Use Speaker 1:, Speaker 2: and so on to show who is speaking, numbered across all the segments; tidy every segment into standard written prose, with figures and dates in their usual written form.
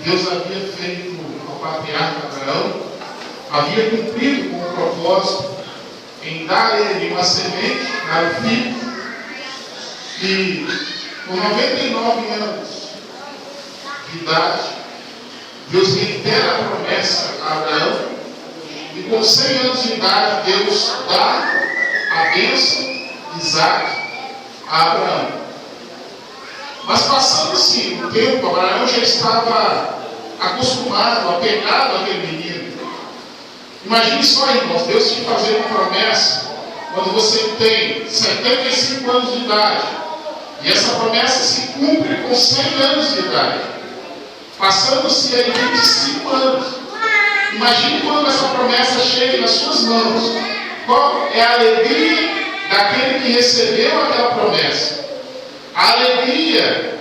Speaker 1: Deus havia feito ao patriarca Abraão, havia cumprido com o propósito em dar a ele uma semente, dar o filho, e com 99 anos de idade, Deus reitera a promessa a Abraão, e com 100 anos de idade, Deus dá a bênção de Isaac a Abraão. Mas passando-se o tempo, Abraão já estava acostumado, apegado àquele menino. Imagine só, irmãos, Deus te fazer uma promessa quando você tem 75 anos de idade, e essa promessa se cumpre com 100 anos de idade, passando-se aí 25 anos. Imagine quando essa promessa chega nas suas mãos. Qual é a alegria daquele que recebeu aquela promessa? A alegria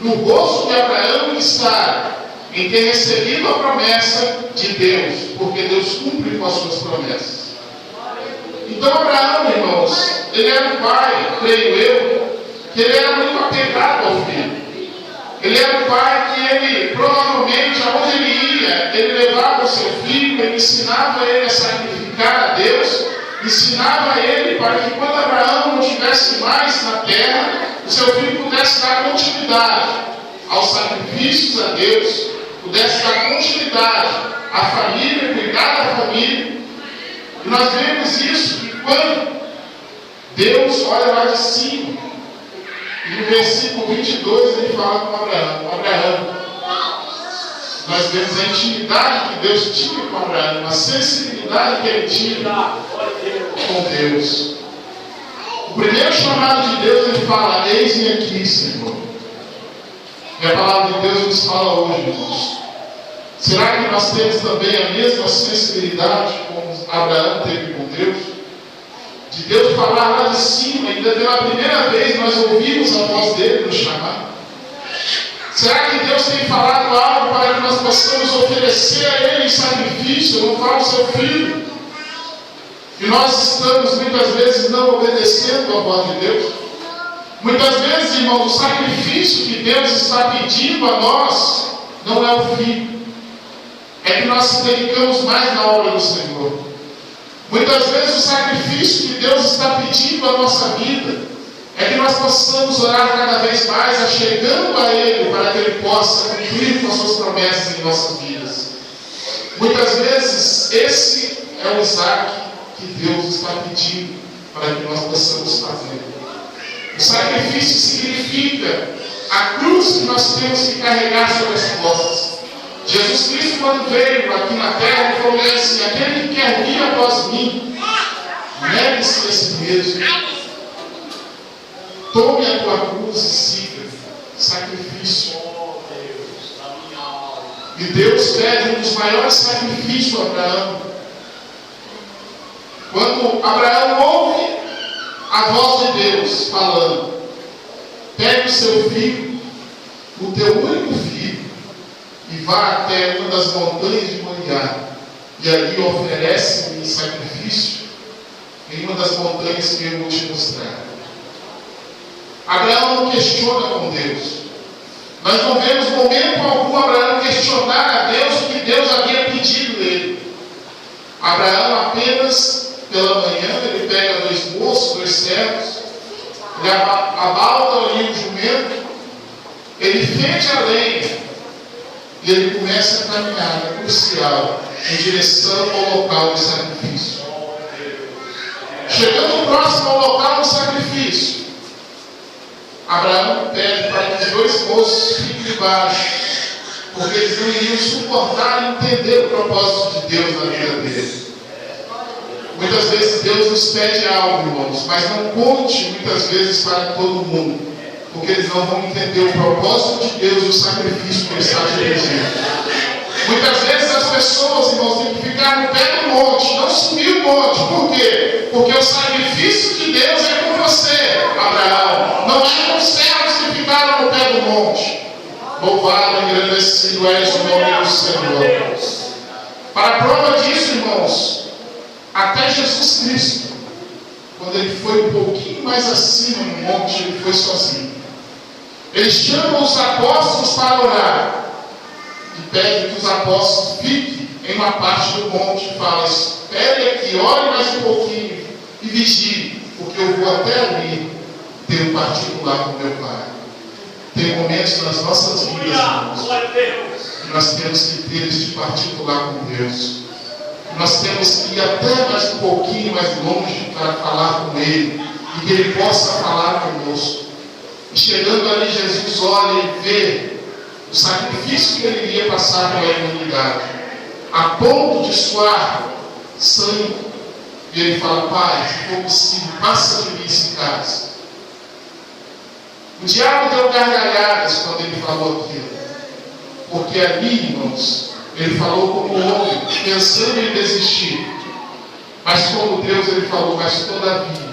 Speaker 1: no rosto de Abraão está em ter recebido a promessa de Deus, porque Deus cumpre com as suas promessas. Então Abraão, irmãos, ele era um pai, creio eu, que ele era muito apegado ao filho. Ele era um pai que ele, provavelmente, aonde ele ia, ele levava o seu filho, ele ensinava ele a sacrificar a Deus, ensinava ele para que quando Abraão não estivesse mais na terra, o seu filho pudesse dar continuidade aos sacrifícios a Deus, pudesse dar continuidade à família, cuidar da família. E nós vemos isso que quando Deus olha lá de cima, e no versículo 22 ele fala com Abraão, nós vemos a intimidade que Deus tinha com Abraão, a sensibilidade que ele tinha com Deus. O primeiro chamado de Deus, ele fala: eis-me aqui, Senhor. E a palavra de Deus nos fala hoje, irmãos. Será que nós temos também a mesma sensibilidade como Abraão teve com Deus? De Deus falar lá de cima, ainda pela primeira vez nós ouvimos a voz dele nos chamar. Será que Deus tem falado algo para que nós possamos oferecer a Ele em sacrifício? Não fala o seu filho. E nós estamos muitas vezes não obedecendo a voz de Deus. Muitas vezes, irmãos, o sacrifício que Deus está pedindo a nós não é o filho. É que nós nos dedicamos mais na obra do Senhor. Muitas vezes o sacrifício que Deus está pedindo à nossa vida é que nós possamos orar cada vez mais, achegando a Ele, para que Ele possa cumprir com as suas promessas em nossas vidas. Muitas vezes esse é o Isaac que Deus está pedindo para que nós possamos fazer. O sacrifício significa a cruz que nós temos que carregar sobre as costas. Jesus Cristo, quando veio aqui na terra, ele falou assim: aquele que quer vir após mim, negue-se a si mesmo, tome a tua cruz e siga. Sacrifício. E Deus pede um dos maiores sacrifícios a Abraão. Quando Abraão ouve a voz de Deus falando: pegue o seu filho, o teu único filho, e vá até uma das montanhas de Moriá, e ali oferece-me em sacrifício em uma das montanhas que eu vou te mostrar. Abraão não questiona com Deus. Nós não vemos momento algum Abraão questionar a Deus o que Deus havia pedido dele. Abraão apenas, pela manhã, ele pega 2 moços, 2 servos, ele abalta ali um jumento, ele fende a lenha, e ele começa a caminhada crucial em direção ao local do sacrifício. Chegando próximo ao local do sacrifício, Abraão pede para que os 2 moços fiquem embaixo, porque eles não iriam suportar e entender o propósito de Deus na vida deles. Muitas vezes Deus nos pede algo, irmãos, mas não conte muitas vezes para todo mundo, porque eles não vão entender o propósito de Deus e o sacrifício que Ele está te pedindo. Muitas vezes as pessoas, irmãos, têm que ficar no pé do monte, não subir o monte. Por quê? Porque o sacrifício de Deus é com você, Abraão. Não é com os servos que ficaram no pé do monte. Louvado e engrandecido és o nome do Senhor. Para a prova disso, irmãos, até Jesus Cristo, quando Ele foi um pouquinho mais acima no monte, Ele foi sozinho. Ele chama os apóstolos para orar. e pede que os apóstolos fiquem em uma parte do monte. Fala: espere aqui, ore mais um pouquinho e vigie, porque eu vou até ali ter um particular com meu Pai. Tem momentos nas nossas vidas, irmãos, que nós temos que ter este particular com Deus. Nós temos que ir até mais um pouquinho mais longe para falar com Ele, e que Ele possa falar conosco. E chegando ali, Jesus olha e vê o sacrifício que Ele iria passar pela humanidade, a ponto de suar sangue. E Ele fala: Pai, se for possível, passa de mim esse cálice. O diabo deu gargalhadas quando Ele falou aquilo, porque ali, irmãos, Ele falou como homem, pensando em desistir. Mas como Deus, Ele falou: mas todavia,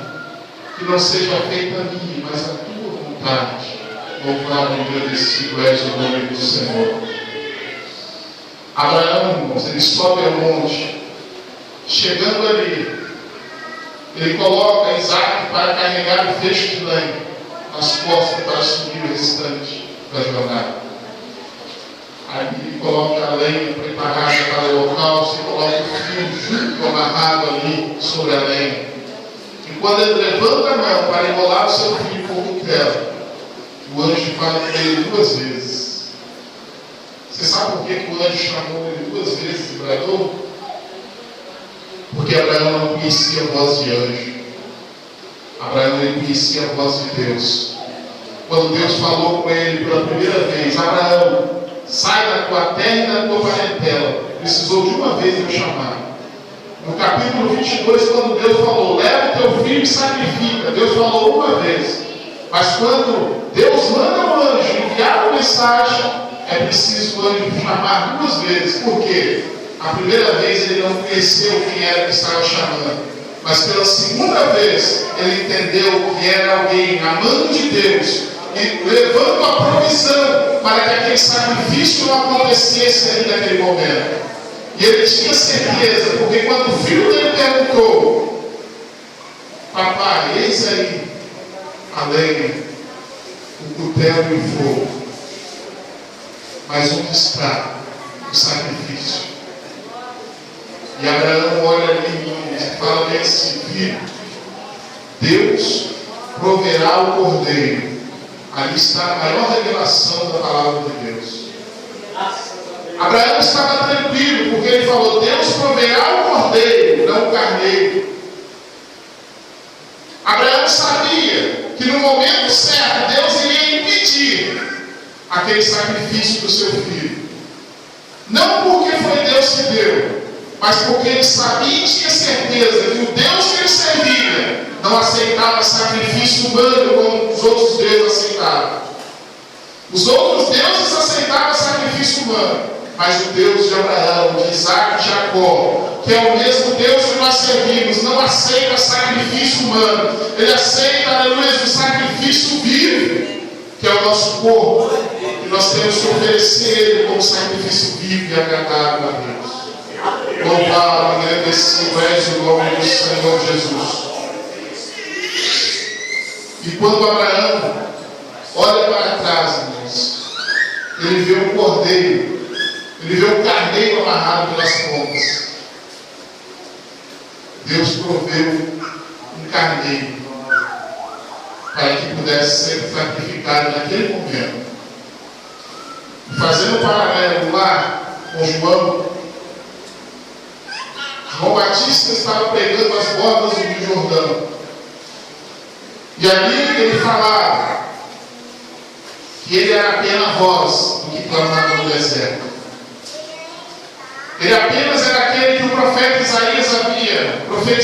Speaker 1: que não seja feita a minha, mas a tua vontade. Louvado e agradecido és o nome do Senhor. Abraão, irmãos, ele sobe ao monte. Chegando ali, ele coloca Isaac para carregar o feixe de lenha nas costas para subir o restante da jornada. Aí ele coloca a lenha preparada para o holocausto e coloca o fio junto, amarrado ali sobre a lenha. E quando ele levanta a mão para enrolar o seu filho com o cutelo, o anjo fala com ele 2 vezes. Você sabe por que o anjo chamou ele 2 vezes e bradou? Porque Abraão não conhecia a voz de anjo. Abraão ele conhecia a voz de Deus. Quando Deus falou com ele pela primeira vez: Abraão, sai da tua terra e da tua parentela. Precisou de uma vez eu chamar. No capítulo 22, quando Deus falou: leva o teu filho e sacrifica, Deus falou uma vez. Mas quando Deus manda o anjo enviar uma mensagem, é preciso o anjo chamar 2 vezes. Por quê? A primeira vez ele não conheceu quem era que estava chamando, mas pela segunda vez ele entendeu que era alguém amando de Deus e levando a provisão para que aquele sacrifício não acontecesse ali naquele momento. E ele tinha certeza, porque quando o filho dele perguntou: papai, eis aí a lenha, o cutelo e o fogo, mas onde está o sacrifício? E Abraão olha ali e fala bem assim: filho, Deus proverá o cordeiro. Ali está a maior revelação da palavra de Deus. Abraão estava tranquilo, porque ele falou: Deus proverá o cordeiro, não o carneiro. Abraão sabia que no momento certo Deus iria impedir aquele sacrifício do seu filho. Não porque foi Deus que deu, mas porque ele sabia e tinha certeza que o Deus que ele servia não aceitava sacrifício humano como os outros deuses aceitavam. Os outros deuses aceitavam sacrifício humano, mas o Deus de Abraão, de Isaac e de Jacó, que é o mesmo Deus que nós servimos, não aceita sacrifício humano. Ele aceita, aleluia, o sacrifício vivo, que é o nosso corpo, e nós temos que oferecer ele como sacrifício vivo e agradável a Deus. Louvado e agradecido és o nome do Senhor Jesus. E quando Abraão olha para trás, irmãos, ele vê um cordeiro, ele vê um carneiro amarrado pelas pontas. Deus proveu um carneiro para que pudesse ser sacrificado naquele momento. Fazendo um paralelo lá com João Batista estava pregando as bordas do Rio Jordão. E ali ele falava que ele era apenas a voz do que clamava no deserto. Ele apenas era aquele que o profeta Isaías havia profetizado.